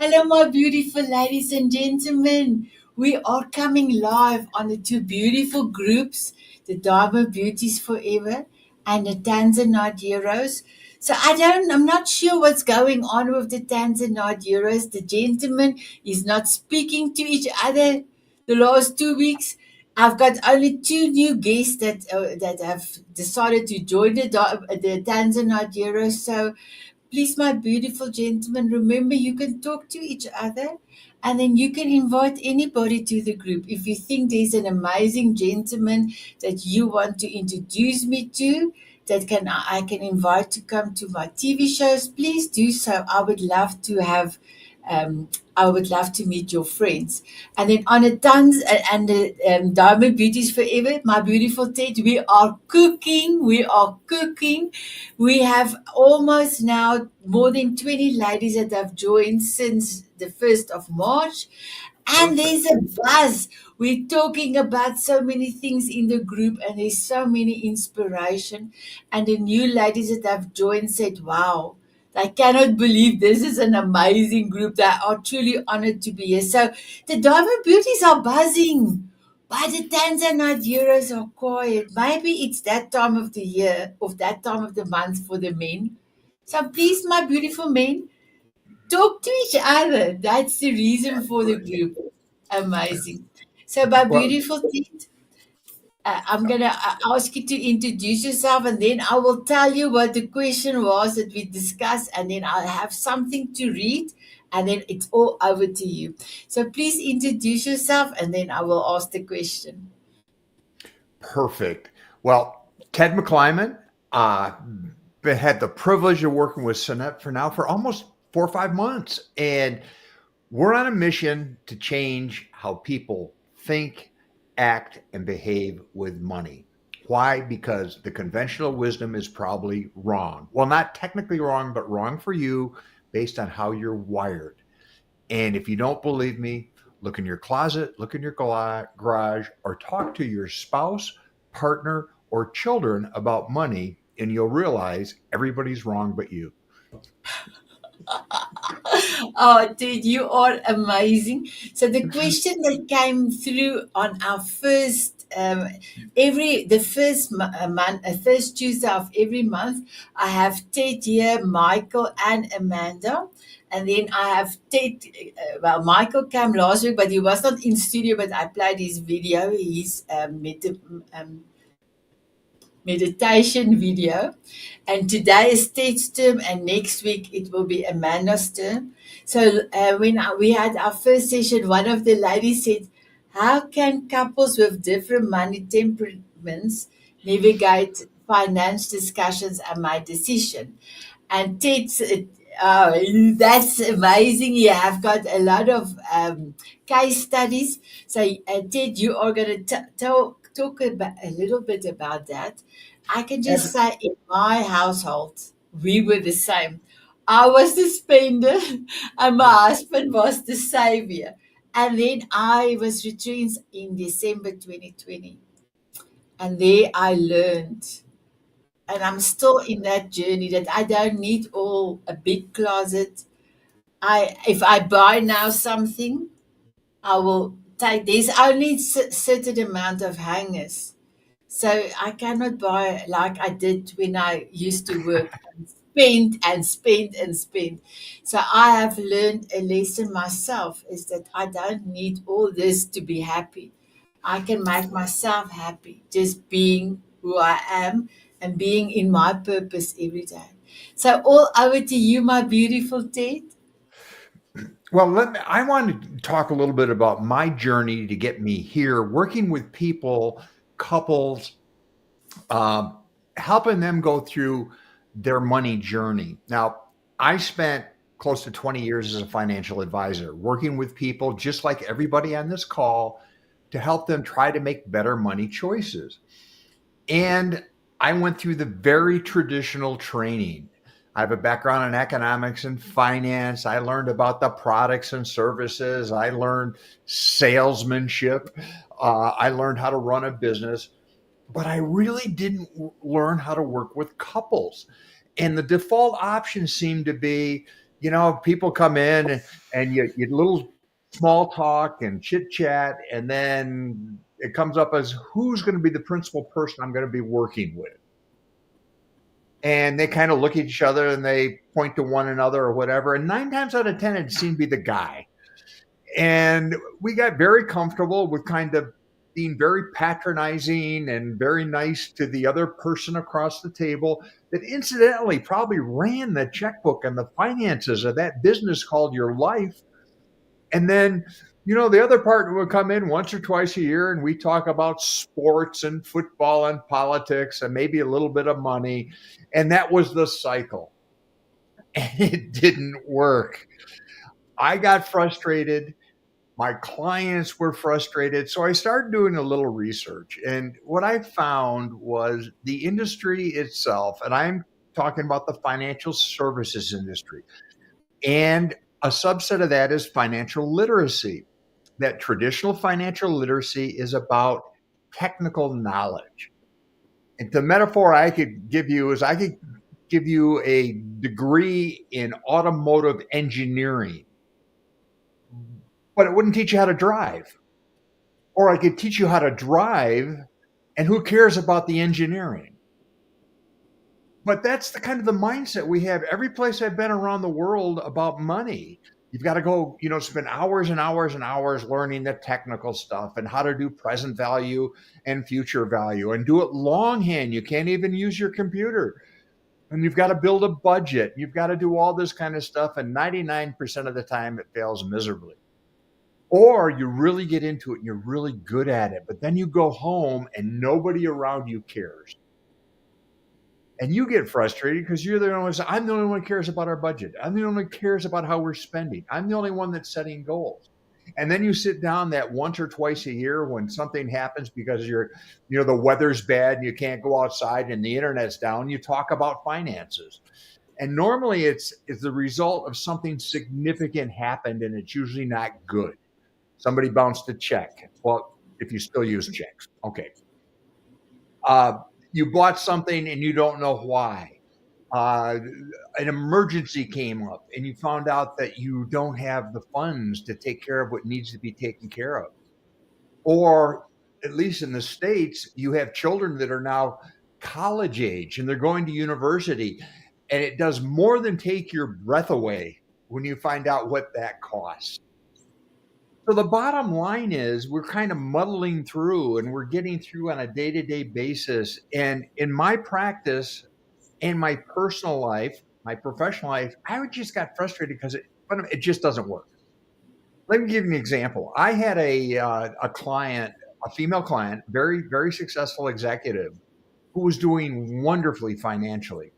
Hello, my beautiful ladies and gentlemen. We are coming live on the two beautiful groups, the Diamond Beauties Forever and the Tanzanite Heroes. So I'm not sure what's going on with the Tanzanite Heroes. The gentleman is not speaking to each other the last 2 weeks. I've got only two new guests that have decided to join the Tanzanite Heroes. So please, my beautiful gentlemen, remember you can talk to each other and then you can invite anybody to the group. If you think there's an amazing gentleman that you want to introduce me to, that I can invite to come to my TV shows, please do so. Um, I would love to meet your friends. And then on the tons and the Diamond Beauties Forever, my beautiful Ted, we are cooking. We are cooking. We have almost now more than 20 ladies that have joined since the 1st of March. And Perfect. there's a buzz. We're talking about so many things in the group, and there's so many inspiration. And the new ladies that have joined said, wow, they cannot believe this is an amazing group. They are truly honored to be here. So the Diamond Beauties are buzzing. But the Tanzanite Heroes are quiet. Maybe it's that time of the year, or that time of the month for the men. So please, my beautiful men, talk to each other. That's the reason for the group. Amazing. So, my Well, beautiful teeth, I'm going to ask you to introduce yourself and then I will tell you what the question was that we discussed, and then I'll have something to read, and then it's all over to you. So, please introduce yourself and then I will ask the question. perfect. Well, Ted McClyman, had the privilege of working with Sonnet for now for almost 4 or 5 months. And we're on a mission to change how people think, act, and behave with money. Why? Because the conventional wisdom is probably wrong. Well, not technically wrong, but wrong for you based on how you're wired. And if you don't believe me, look in your closet, look in your garage, or talk to your spouse, partner, or children about money, and you'll realize everybody's wrong but you. Oh, dude, you are amazing. So the question that came through on our first the first Tuesday of every month, I have Ted here, Michael, and Amanda. And then I have Ted. Michael came last week, but he was not in studio. But I played his video. His meditation video. And today is Ted's term, and next week it will be Amanda's term. So we had our first session, one of the ladies said, how can couples with different money temperaments navigate finance discussions and my decision? And Ted said, oh, that's amazing. You have got a lot of case studies. So, Ted, you are going to talk about, a little bit about that. I can just Ab- say in my household, we were the same. I was the spender and my husband was the savior. And then I was retrenched in December 2020. And there I learned, and I'm still in that journey, that I don't need all a big closet. If I buy now something, I will take. There's only certain amount of hangers, so I cannot buy like I did when I used to work and spend and spend and spend. So I have learned a lesson myself, is that I don't need all this to be happy. I can make myself happy just being who I am and being in my purpose every day. So all over to you, my beautiful Ted. Well, I want to talk a little bit about my journey to get me here, working with people, couples, um, helping them go through their money journey. Now, I spent close to 20 years as a financial advisor, working with people just like everybody on this call to help them try to make better money choices. And I went through the very traditional training. I have a background in economics and finance. I learned about the products and services. I learned salesmanship. I learned how to run a business, but I really didn't learn how to work with couples. And the default option seemed to be, people come in and you little small talk and chit chat, and then it comes up as who's going to be the principal person I'm going to be working with. And they kind of look at each other and they point to one another or whatever. And 9 times out of 10, it seemed to be the guy. And we got very comfortable with kind of being very patronizing and very nice to the other person across the table that incidentally probably ran the checkbook and the finances of that business called your life. And then, the other partner would come in once or twice a year and we talk about sports and football and politics and maybe a little bit of money. And that was the cycle. And it didn't work. I got frustrated. My clients were frustrated. So I started doing a little research. And what I found was the industry itself, and I'm talking about the financial services industry, and a subset of that is financial literacy. That traditional financial literacy is about technical knowledge. And the metaphor I could give you is I could give you a degree in automotive engineering, but it wouldn't teach you how to drive. Or I could teach you how to drive, and who cares about the engineering? But that's the kind of the mindset we have every place I've been around the world about money. You've got to go, spend hours and hours and hours learning the technical stuff and how to do present value and future value and do it longhand. You can't even use your computer. And you've got to build a budget. You've got to do all this kind of stuff. And 99% of the time it fails miserably. Or you really get into it and you're really good at it. But then you go home and nobody around you cares. And you get frustrated because you're the only one. I'm the only one who cares about our budget. I'm the only one who cares about how we're spending. I'm the only one that's setting goals. And then you sit down that once or twice a year when something happens because the weather's bad and you can't go outside and the internet's down. You talk about finances. And normally it's the result of something significant happened, and it's usually not good. Somebody bounced a check. Well, if you still use checks, okay. You bought something and you don't know why. An emergency came up and you found out that you don't have the funds to take care of what needs to be taken care of. Or at least in the States, you have children that are now college age and they're going to university, and it does more than take your breath away when you find out what that costs. So the bottom line is we're kind of muddling through and we're getting through on a day-to-day basis. And in my practice and my personal life, my professional life, I just got frustrated because it just doesn't work. Let me give you an example. I had a client, a female client, very, very successful executive who was doing wonderfully financially.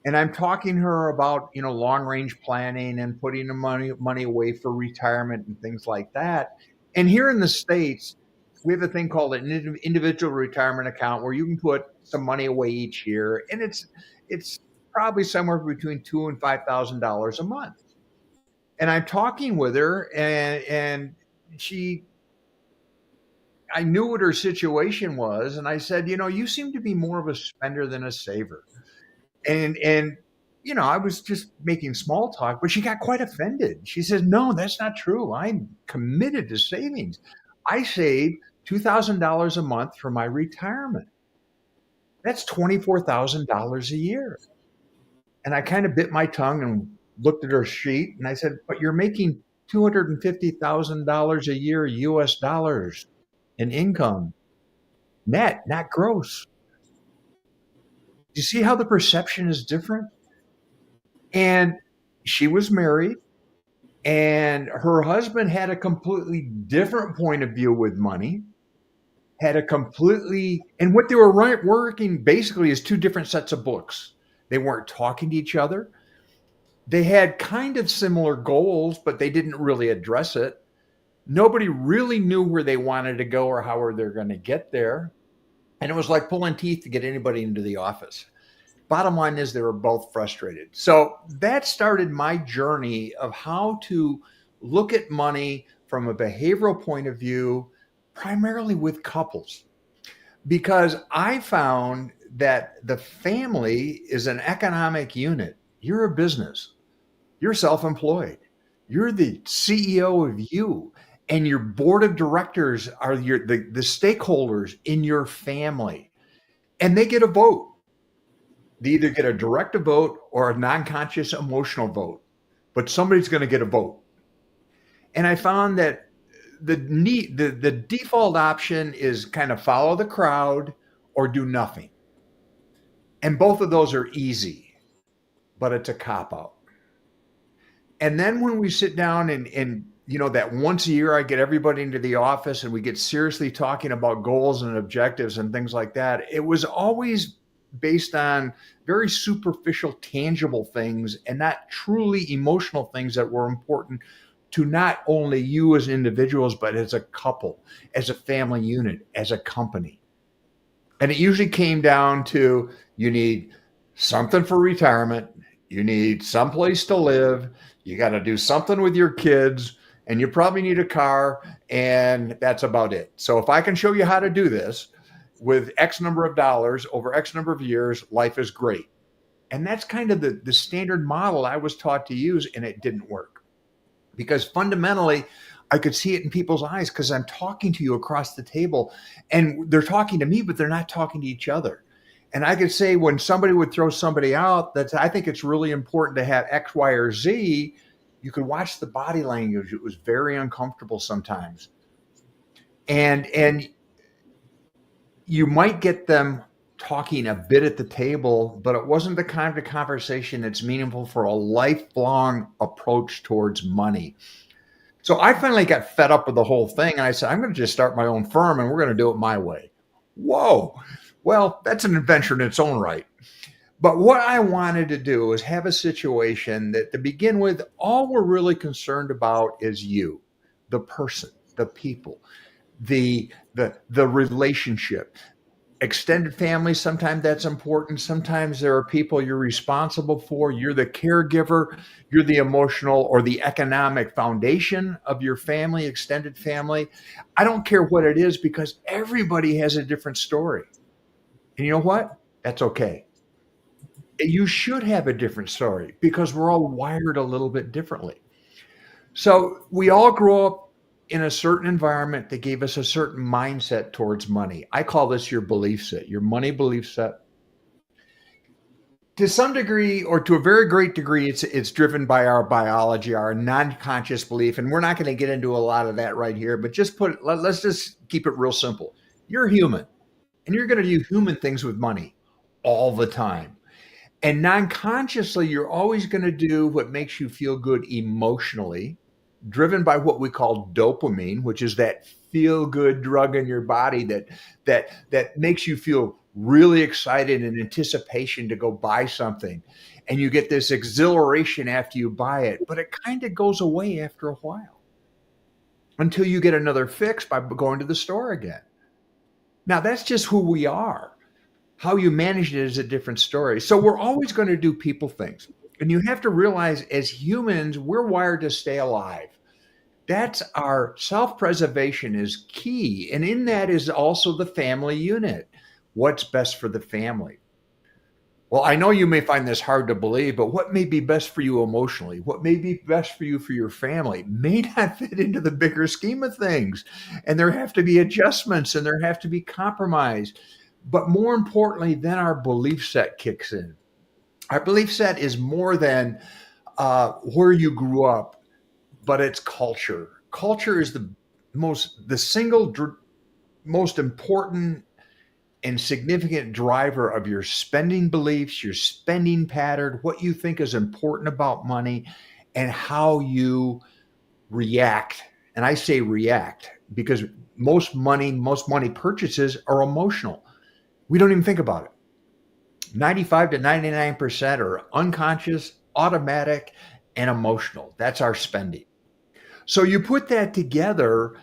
And I'm talking to her about, long range planning and putting the money away for retirement and things like that. And here in the States, we have a thing called an individual retirement account where you can put some money away each year. And it's probably somewhere between $2,000 and $5,000 a month. And I'm talking with her and I knew what her situation was. And I said, you seem to be more of a spender than a saver. And I was just making small talk, but she got quite offended. She says, "No, that's not true. I'm committed to savings. I save $2,000 a month for my retirement. That's $24,000 a year." And I kind of bit my tongue and looked at her sheet and I said, "But you're making $250,000 a year US dollars in income, net, not gross. Do you see how the perception is different?" And she was married, and her husband had a completely different point of view with money, and what they were working basically is two different sets of books. They weren't talking to each other. They had kind of similar goals, but they didn't really address it. Nobody really knew where they wanted to go or how they're going to get there. And it was like pulling teeth to get anybody into the office. Bottom line is they were both frustrated. So that started my journey of how to look at money from a behavioral point of view, primarily with couples, because I found that the family is an economic unit. You're a business. You're self-employed. You're the CEO of you, and your board of directors are the stakeholders in your family, and they get a vote. They either get a direct vote or a non-conscious emotional vote, but somebody's going to get a vote. And I found that the default option is kind of follow the crowd or do nothing. And both of those are easy, but it's a cop out. And then when we sit down and that once a year I get everybody into the office and we get seriously talking about goals and objectives and things like that, it was always based on very superficial, tangible things and not truly emotional things that were important to not only you as individuals, but as a couple, as a family unit, as a company. And it usually came down to you need something for retirement, you need someplace to live, you got to do something with your kids, and you probably need a car, and that's about it. So if I can show you how to do this with X number of dollars over X number of years, life is great. And that's kind of the standard model I was taught to use, and it didn't work. Because fundamentally, I could see it in people's eyes because I'm talking to you across the table and they're talking to me, but they're not talking to each other. And I could say when somebody would throw somebody out, that I think it's really important to have X, Y, or Z. You could watch the body language. It was very uncomfortable sometimes. And you might get them talking a bit at the table, but it wasn't the kind of conversation that's meaningful for a lifelong approach towards money. So I finally got fed up with the whole thing. And I said, I'm going to just start my own firm and we're going to do it my way. Whoa. Well, that's an adventure in its own right. But what I wanted to do was have a situation that to begin with, all we're really concerned about is you, the person, the people, the relationship. Extended family, sometimes that's important. Sometimes there are people you're responsible for. You're the caregiver, you're the emotional or the economic foundation of your family, extended family. I don't care what it is because everybody has a different story. And you know what? That's okay. You should have a different story because we're all wired a little bit differently. So we all grow up in a certain environment that gave us a certain mindset towards money. I call this your belief set, your money belief set. To some degree, or to a very great degree, it's driven by our biology, our non-conscious belief, and we're not going to get into a lot of that right here. But let's just keep it real simple. You're human, and you're going to do human things with money all the time. And non-consciously, you're always going to do what makes you feel good emotionally, driven by what we call dopamine, which is that feel-good drug in your body that makes you feel really excited and anticipation to go buy something. And you get this exhilaration after you buy it, but it kind of goes away after a while until you get another fix by going to the store again. Now, that's just who we are. How you manage it is a different story. So we're always going to do people things. And you have to realize as humans, we're wired to stay alive. That's our self-preservation is key. And in that is also the family unit. What's best for the family? Well, I know you may find this hard to believe, but what may be best for you emotionally? What may be best for you for your family may not fit into the bigger scheme of things. And there have to be adjustments and there have to be compromise. But more importantly, then our belief set kicks in. Our belief set is more than where you grew up, but it's culture. Culture is the single most important and significant driver of your spending beliefs, your spending pattern, what you think is important about money, and how you react. And I say react because most money purchases are emotional. We don't even think about it. 95 to 99% are unconscious, automatic, and emotional. That's our spending. So you put that together,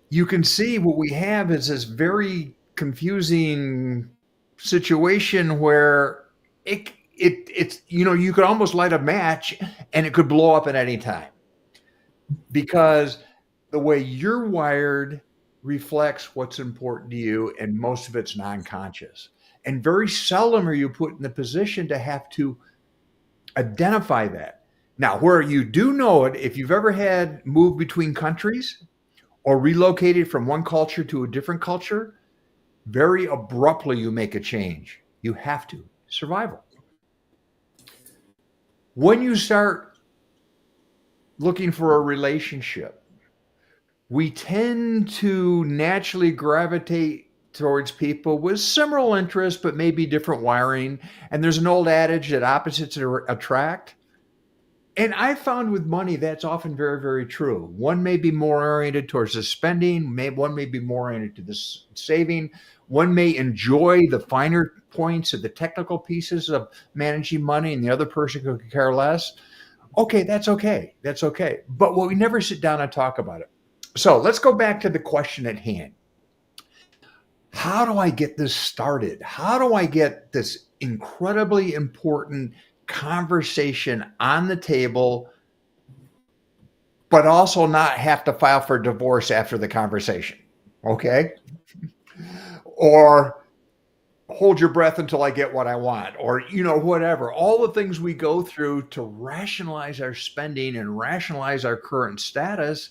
you can see what we have is this very confusing situation where it's you could almost light a match and it could blow up at any time because the way you're wired reflects what's important to you, and most of it's non-conscious. And very seldom are you put in the position to have to identify that. Now, where you do know it, if you've ever had moved between countries or relocated from one culture to a different culture, very abruptly you make a change. You have to. Survival. When you start looking for a relationship, we tend to naturally gravitate towards people with similar interests, but maybe different wiring. And there's an old adage that opposites attract. And I found with money, that's often very, very true. One may be more oriented towards the spending, one may be more oriented to the saving. One may enjoy the finer points of the technical pieces of managing money, and the other person could care less. Okay, that's okay. That's okay. But we never sit down and talk about it. So let's go back to the question at hand. How do I get this started? How do I get this incredibly important conversation on the table, but also not have to file for divorce after the conversation? Okay. Or hold your breath until I get what I want, or, whatever. All the things we go through to rationalize our spending and rationalize our current status.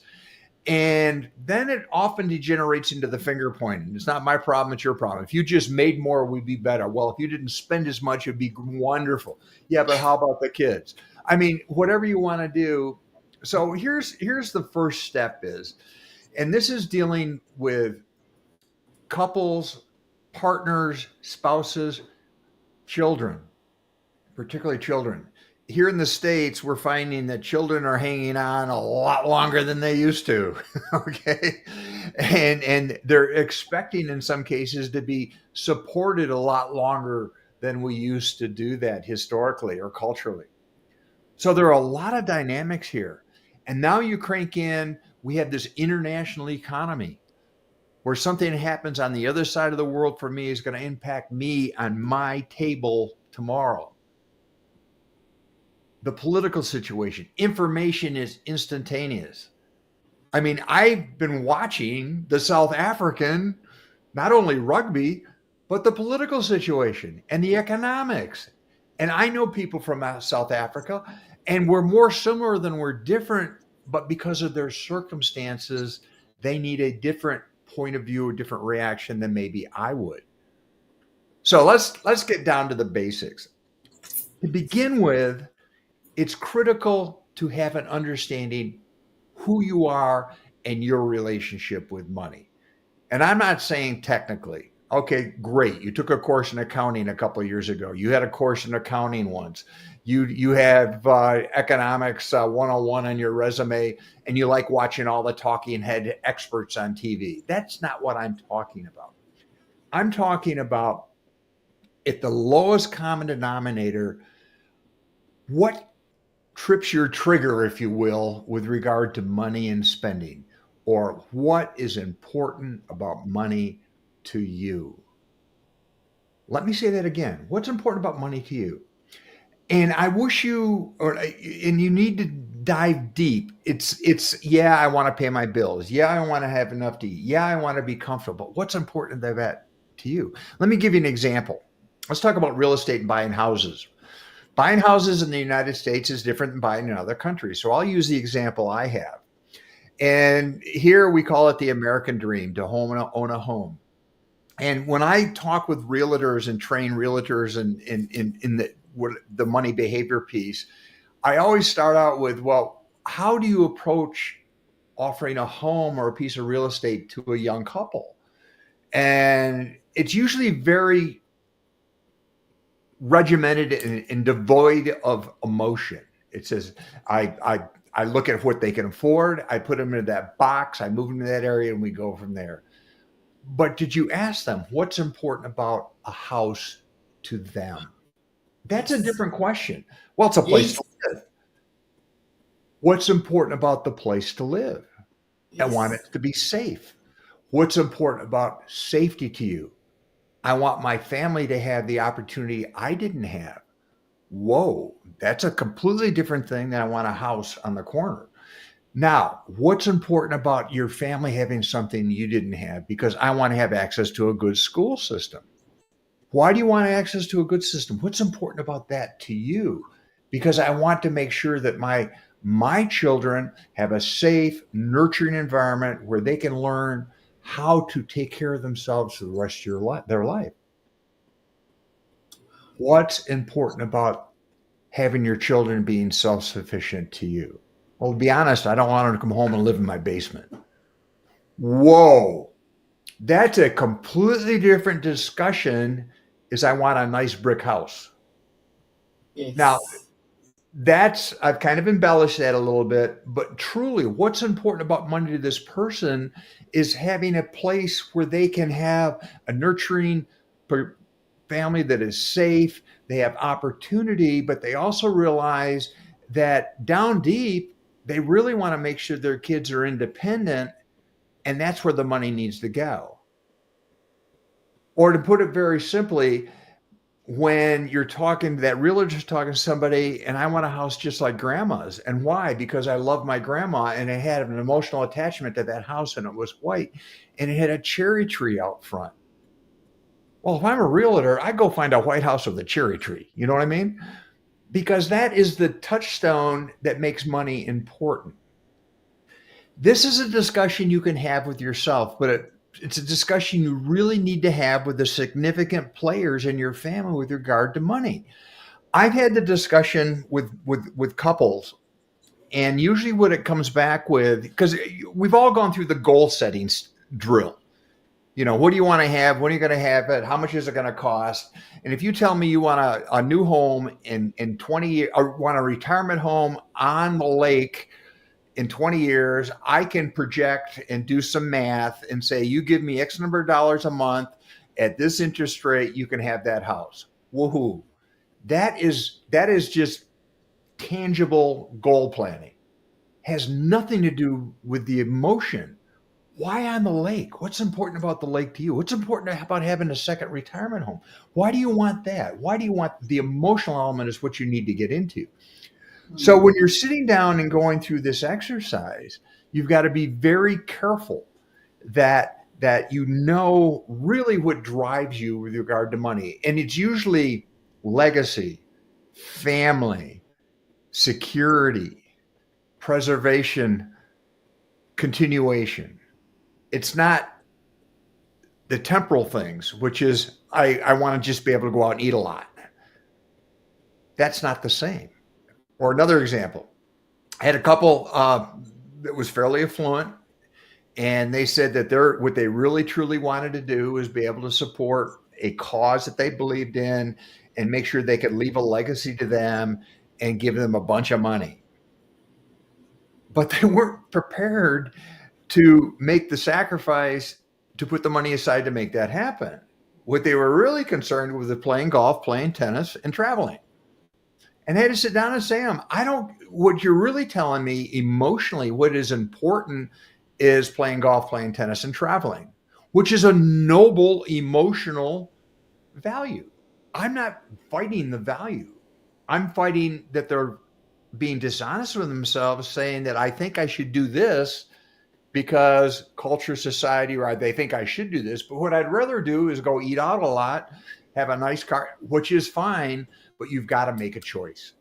And then it often degenerates into the finger pointing. It's not my problem, it's your problem. If you just made more, we'd be better. Well, if you didn't spend as much, it'd be wonderful. Yeah, but how about the kids? I mean, whatever you want to do. So here's the first step is, and this is dealing with couples, partners, spouses, children, particularly children. Here in the States, we're finding that children are hanging on a lot longer than they used to. Okay. And they're expecting in some cases to be supported a lot longer than we used to do that historically or culturally. So there are a lot of dynamics here. And now you crank in, we have this international economy where something happens on the other side of the world for me is going to impact me on my table tomorrow. The political situation, information is instantaneous. I mean, I've been watching the South African, not only rugby, but the political situation and the economics. And I know people from South Africa, and we're more similar than we're different, but because of their circumstances, they need a different point of view, a different reaction than maybe I would. So let's get down to the basics. To begin with, it's critical to have an understanding who you are and your relationship with money. And I'm not saying technically. Okay, great. You took a course in accounting a couple of years ago. You had a course in accounting once. You have economics 101 on your resume, and you like watching all the talking head experts on TV. That's not what I'm talking about. I'm talking about at the lowest common denominator, what trips your trigger, if you will, with regard to money and spending, or what is important about money to you. Let me say that again. What's important about money to you? And I wish you, and you need to dive deep. It's yeah, I want to pay my bills. Yeah, I want to have enough to eat. Yeah, I want to be comfortable. What's important about that to you? Let me give you an example. Let's talk about real estate and buying houses. Buying houses in the United States is different than buying in other countries. So I'll use the example I have. And here we call it the American dream, to own a home. And when I talk with realtors and train realtors in the money behavior piece, I always start out with, well, how do you approach offering a home or a piece of real estate to a young couple? And it's usually very regimented and devoid of emotion. It says, I look at what they can afford. I put them into that box. I move them to that area and we go from there. But did you ask them what's important about a house to them? That's a different question. Well, it's a place to live. What's important about the place to live? I want it to be safe. What's important about safety to you? I want my family to have the opportunity I didn't have. Whoa, that's a completely different thing than I want a house on the corner. Now, what's important about your family having something you didn't have? Because I want to have access to a good school system. Why do you want access to a good system? What's important about that to you? because I want to make sure that my children have a safe, nurturing environment where they can learn how to take care of themselves for the rest of their life. What's important about having your children being self-sufficient to you? Well, to be honest, I don't want them to come home and live in my basement. Whoa, that's a completely different discussion is I want a nice brick house. Now, Yes. I've kind of embellished that a little bit, but truly what's important about money to this person is having a place where they can have a nurturing family that is safe. They have opportunity, but they also realize that down deep, they really want to make sure their kids are independent, and that's where the money needs to go. Or to put it very simply, when you're talking that realtor's talking to somebody and I want a house just like grandma's. And why? Because I love my grandma and I had an emotional attachment to that house and it was white and it had a cherry tree out front. Well, if I'm a realtor, I go find a white house with a cherry tree. You know what I mean? Because that is the touchstone that makes money important. This is a discussion you can have with yourself, but it's a discussion you really need to have with the significant players in your family with regard to money. I've had the discussion with couples, and usually what it comes back with, because we've all gone through the goal settings drill. You know, what do you want to have? When are you going to have it? How much is it going to cost? And if you tell me you want a new home in 20 years, or want a retirement home on the lake in 20 years, I can project and do some math and say, you give me X number of dollars a month at this interest rate, you can have that house. Woohoo. That is just tangible goal planning. Has nothing to do with the emotion. Why on the lake? What's important about the lake to you? What's important about having a second retirement home? Why do you want that? Why do you want the emotional element is what you need to get into. So when you're sitting down and going through this exercise, you've got to be very careful that you know really what drives you with regard to money. And it's usually legacy, family, security, preservation, continuation. It's not the temporal things, which is I want to just be able to go out and eat a lot. That's not the same. Or another example, I had a couple that was fairly affluent, and they said that what they really truly wanted to do was be able to support a cause that they believed in and make sure they could leave a legacy to them and give them a bunch of money. But they weren't prepared to make the sacrifice to put the money aside to make that happen. What they were really concerned with was playing golf, playing tennis, and traveling. And I had to sit down and say, what you're really telling me emotionally, what is important is playing golf, playing tennis, and traveling, which is a noble emotional value. I'm not fighting the value. I'm fighting that they're being dishonest with themselves, saying that I think I should do this because culture, society, or they think I should do this. But what I'd rather do is go eat out a lot, have a nice car, which is fine, but you've got to make a choice.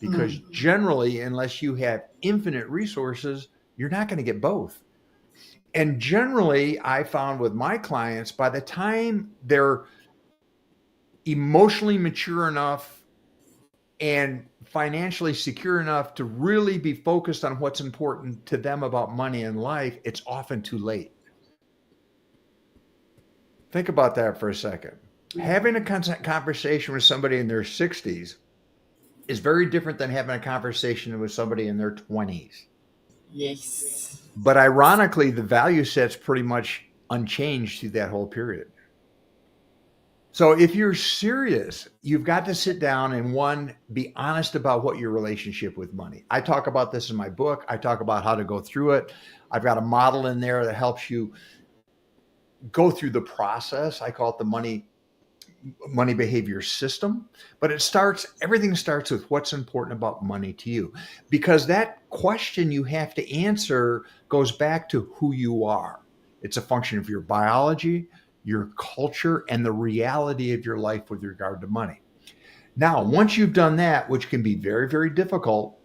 Because generally, unless you have infinite resources, you're not going to get both. And generally, I found with my clients, by the time they're emotionally mature enough and financially secure enough to really be focused on what's important to them about money and life, it's often too late. Think about that for a second. Having a conversation with somebody in their 60s is very different than having a conversation with somebody in their 20s. Yes. But ironically, the value set's pretty much unchanged through that whole period. So if you're serious, you've got to sit down and be honest about what your relationship with money. I talk about this in my book. I talk about how to go through it. I've got a model in there that helps you go through the process. I call it the money behavior system, but everything starts with what's important about money to you, because that question you have to answer goes back to who you are. It's a function of your biology, your culture, and the reality of your life with regard to money. Now, once you've done that, which can be very, very difficult,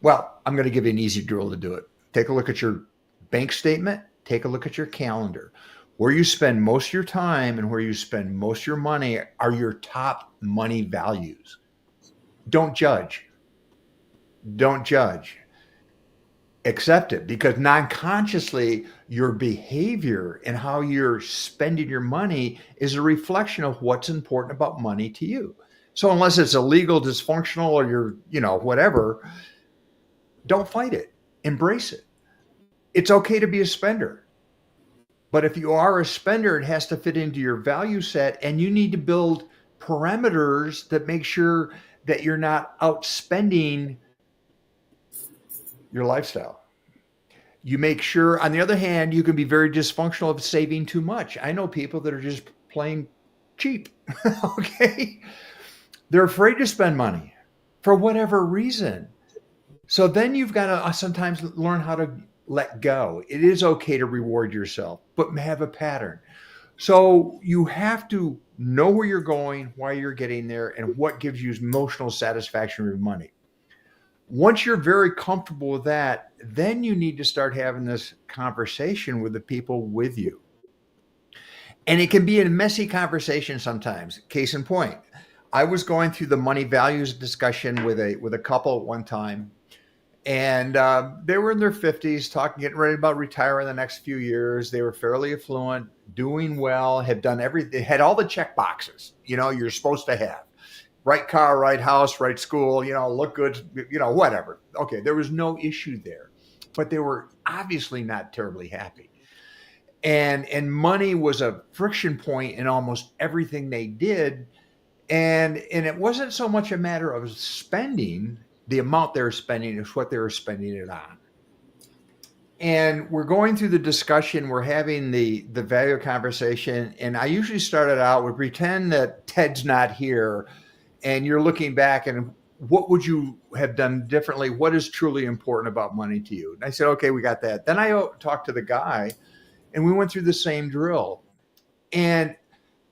well, I'm going to give you an easy drill to do it. Take a look at your bank statement, take a look at your calendar. Where you spend most of your time and where you spend most of your money are your top money values. Don't judge. Don't judge. Accept it, because non-consciously your behavior and how you're spending your money is a reflection of what's important about money to you. So unless it's illegal, dysfunctional, or you're, whatever, don't fight it. Embrace it. It's okay to be a spender. But if you are a spender, it has to fit into your value set, and you need to build parameters that make sure that you're not outspending your lifestyle. You make sure, on the other hand, you can be very dysfunctional of saving too much. I know people that are just plain cheap. Okay. They're afraid to spend money for whatever reason. So then you've got to sometimes learn how to let go. It is okay to reward yourself, but have a pattern. So you have to know where you're going, why you're getting there, and what gives you emotional satisfaction with money. Once you're very comfortable with that, then you need to start having this conversation with the people with you. And it can be a messy conversation sometimes. Case in point, I was going through the money values discussion with a couple at one time, and they were in their 50s, getting ready about retiring the next few years. They were fairly affluent, doing well, had done everything, had all the check boxes, you're supposed to have. Right car, right house, right school, look good, whatever. Okay, there was no issue there, but they were obviously not terribly happy. And money was a friction point in almost everything they did. And it wasn't so much a matter of spending, the amount they were spending, is what they were spending it on. And we're going through the discussion, we're having the value conversation, and I usually start it out with pretend that Ted's not here, and you're looking back and what would you have done differently? What is truly important about money to you? And I said, okay, we got that. Then I talked to the guy and we went through the same drill, and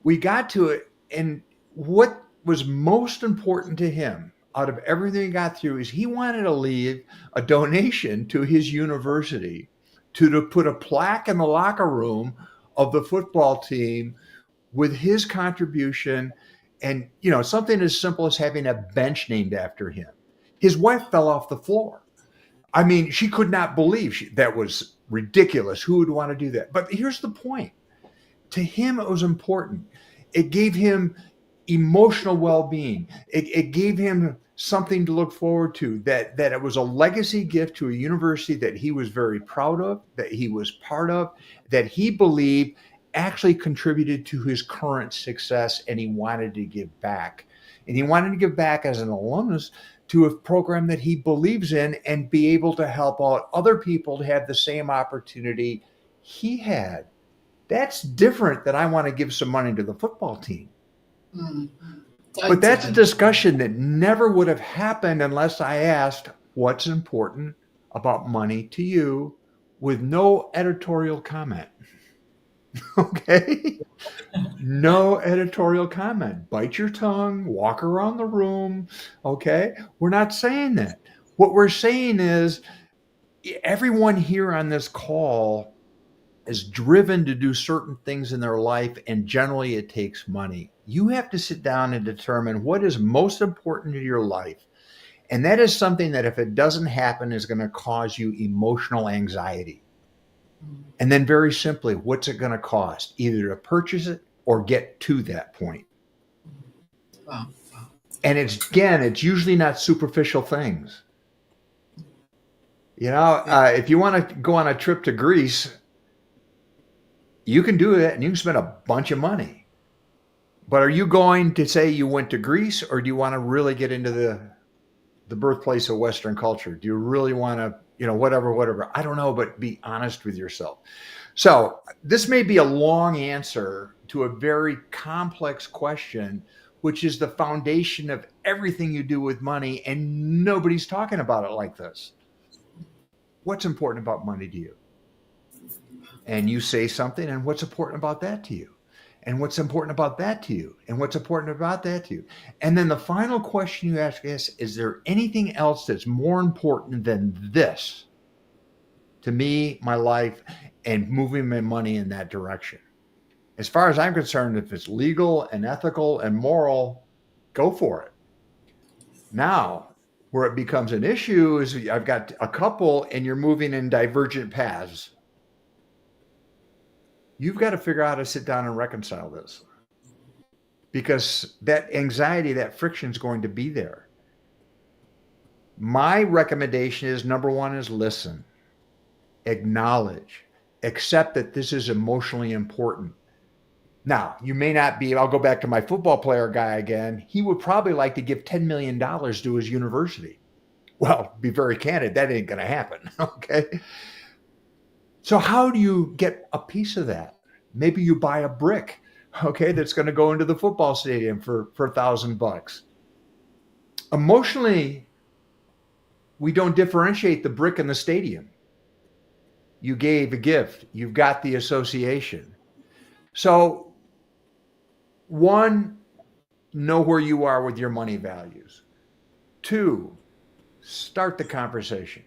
we got to it. And what was most important to him out of everything he got through is he wanted to leave a donation to his university to put a plaque in the locker room of the football team with his contribution. And, something as simple as having a bench named after him. His wife fell off the floor. I mean, she could not believe that was ridiculous. Who would want to do that? But here's the point. To him, it was important. It gave him emotional well-being. It gave him something to look forward to, that it was a legacy gift to a university that he was very proud of, that he was part of, that he believed actually contributed to his current success, and he wanted to give back. And he wanted to give back as an alumnus to a program that he believes in and be able to help out other people to have the same opportunity he had. That's different than I want to give some money to the football team. But that's a discussion that never would have happened unless I asked, what's important about money to you, with no editorial comment. Okay? No editorial comment. Bite your tongue, walk around the room. Okay? We're not saying that. What we're saying is everyone here on this call is driven to do certain things in their life, and generally it takes money. You have to sit down and determine what is most important in your life. And that is something that, if it doesn't happen, is going to cause you emotional anxiety. And then, very simply, what's it going to cost? Either to purchase it or get to that point. Wow. And it's usually not superficial things. If you want to go on a trip to Greece, you can do it and you can spend a bunch of money. But are you going to say you went to Greece, or do you want to really get into the birthplace of Western culture? Do you really want to, whatever? I don't know, but be honest with yourself. So this may be a long answer to a very complex question, which is the foundation of everything you do with money, and nobody's talking about it like this. What's important about money to you? And you say something, and what's important about that to you? And what's important about that to you? And what's important about that to you? And then the final question you ask is there anything else that's more important than this to me, my life, and moving my money in that direction? As far as I'm concerned, if it's legal and ethical and moral, go for it. Now, where it becomes an issue is I've got a couple and you're moving in divergent paths. You've got to figure out how to sit down and reconcile this, because that anxiety, that friction is going to be there. My recommendation is, number one is listen, acknowledge, accept that this is emotionally important. Now, you may not be, I'll go back to my football player guy again. He would probably like to give $10 million to his university. Well, be very candid, that ain't going to happen. Okay. So how do you get a piece of that? Maybe you buy a brick, okay, that's going to go into the football stadium for $1,000. Emotionally, we don't differentiate the brick and the stadium. You gave a gift. You've got the association. So, one, know where you are with your money values. Two, start the conversation.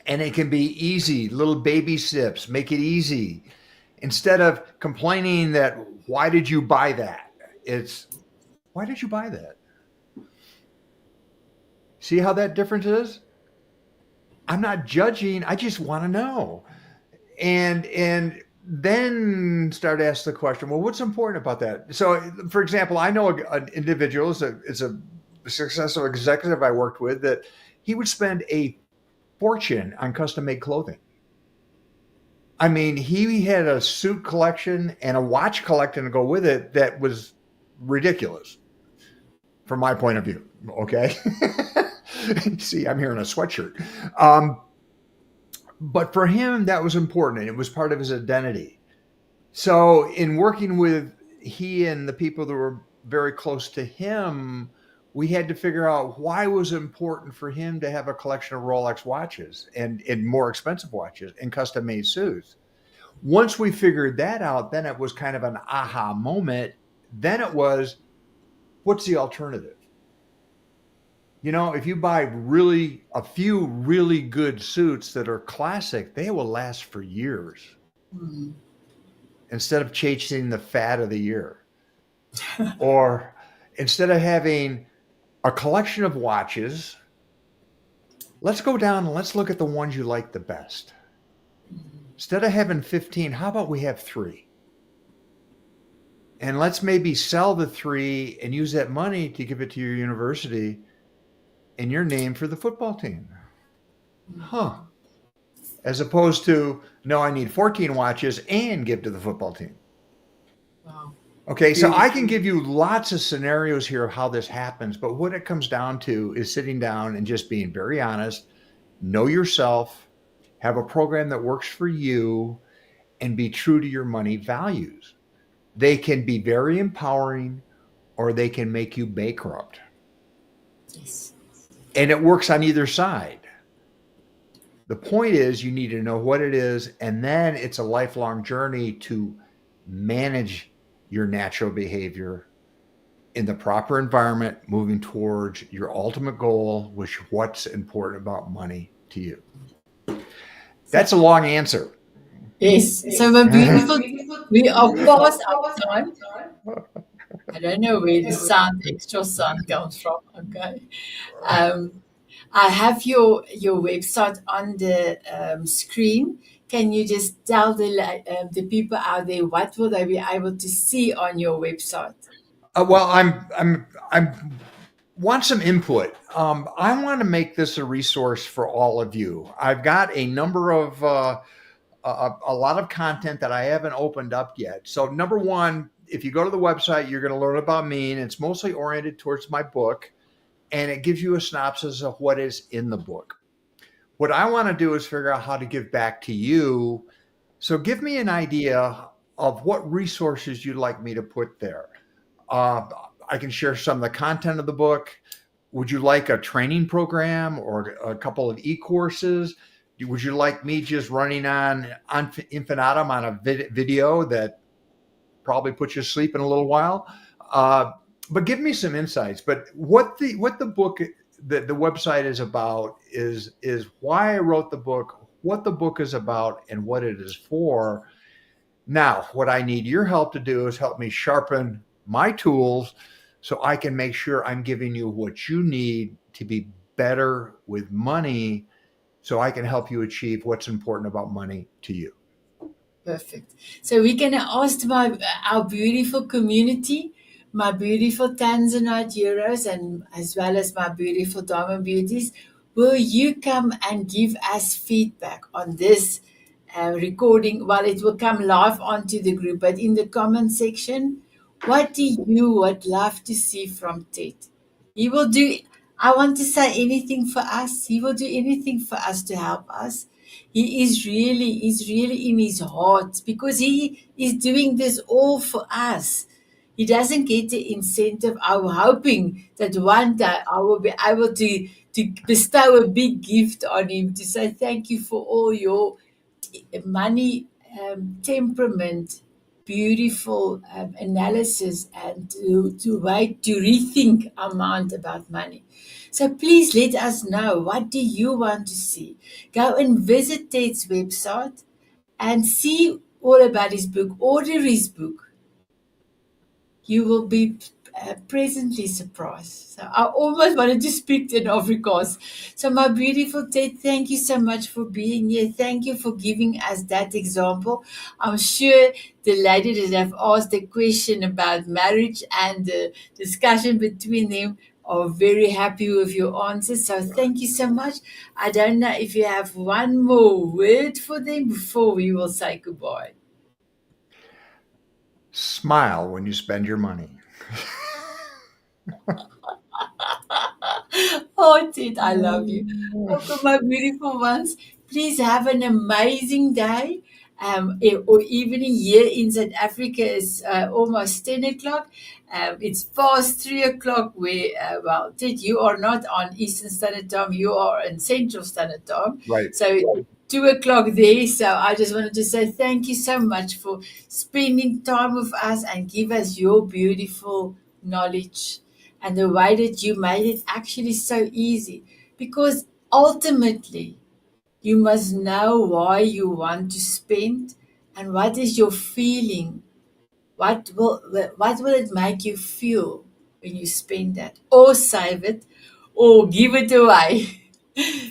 And it can be easy, little baby steps, make it easy. Instead of complaining that, why did you buy that? It's, why did you buy that? See how that difference is? I'm not judging, I just want to know. And then start to ask the question, well, what's important about that? So, for example, I know an individual, is a successful executive I worked with, that he would spend a fortune on custom-made clothing. I mean, he had a suit collection and a watch collection to go with it that was ridiculous from my point of view. Okay. See, I'm here in a sweatshirt. But for him, that was important, and it was part of his identity. So in working with he and the people that were very close to him, we had to figure out why it was important for him to have a collection of Rolex watches and more expensive watches and custom made suits. Once we figured that out, then it was kind of an aha moment. Then it was, what's the alternative? You know, if you buy a few really good suits that are classic, they will last for years. Mm-hmm. Instead of chasing the fad of the year. Or instead of having a collection of watches, let's go down and let's look at the ones you like the best. Instead of having 15, how about we have 3? And let's maybe sell the 3 and use that money to give it to your university and your name for the football team. Huh. As opposed to, no, I need 14 watches and give to the football team. Wow. Okay, so I can give you lots of scenarios here of how this happens, but what it comes down to is sitting down and just being very honest, know yourself, have a program that works for you, and be true to your money values. They can be very empowering, or they can make you bankrupt. Yes. And it works on either side. The point is, you need to know what it is, and then it's a lifelong journey to manage your natural behavior in the proper environment, moving towards your ultimate goal, which what's important about money to you. That's a long answer. Yes. So we are past our time. I don't know where the extra sound comes from. Okay. I have your website on the screen. Can you just tell the people out there what will they be able to see on your website? Well, I'm want some input. I want to make this a resource for all of you. I've got a number of a lot of content that I haven't opened up yet. So number one, if you go to the website, you're going to learn about me, and it's mostly oriented towards my book, and it gives you a synopsis of what is in the book. What I want to do is figure out how to give back to you. So give me an idea of what resources you'd like me to put there. I can share some of the content of the book. Would you like a training program or a couple of e-courses? Would you like me just running on infinitum on a video that probably put you to sleep in a little while. But give me some insights. But what the book, the website is about is why I wrote the book, what the book is about, and what it is for. Now, what I need your help to do is help me sharpen my tools so I can make sure I'm giving you what you need to be better with money, so I can help you achieve what's important about money to you. Perfect. So we're going to ask our beautiful community, my beautiful Tanzanite heroes, and as well as my beautiful Diamond Beauties, will you come and give us feedback on this recording? Well, it will come live onto the group, but in the comment section, what do you would love to see from Ted? He will do, I want to say anything for us. He will do anything for us to help us. He is really in his heart, because he is doing this all for us. He doesn't get the incentive. I'm hoping that one day I will be able to bestow a big gift on him to say thank you for all your money, temperament, beautiful analysis, and to rethink our mind about money. So please let us know, what do you want to see? Go and visit Ted's website and see all about his book. Order his book. You will be presently surprised. So I almost wanted to speak in Afrikaans. So my beautiful Ted, thank you so much for being here. Thank you for giving us that example. I'm sure the lady that have asked the question about marriage and the discussion between them are very happy with your answers. So thank you so much. I don't know if you have one more word for them before we will say goodbye. Smile when you spend your money. Oh, Ted, I love you. Also, my beautiful ones, please have an amazing day. Or evening here in South Africa is almost 10 o'clock. It's past 3 o'clock where, well, Ted, you are not on Eastern Standard Time. You are in Central Standard Time. Right. So 2 o'clock there. So I just wanted to say thank you so much for spending time with us and give us your beautiful knowledge, and the way that you made it actually so easy, because ultimately you must know why you want to spend and what is your feeling. What will it make you feel when you spend that, or save it, or give it away?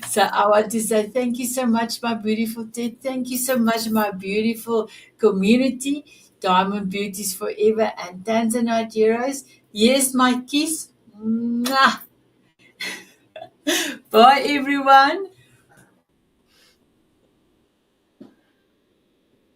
So I want to say thank you so much, my beautiful Ted. Thank you so much, my beautiful community, Diamond Beauties Forever and Tanzanite Heroes. Here's my kiss. Mwah. Bye, everyone.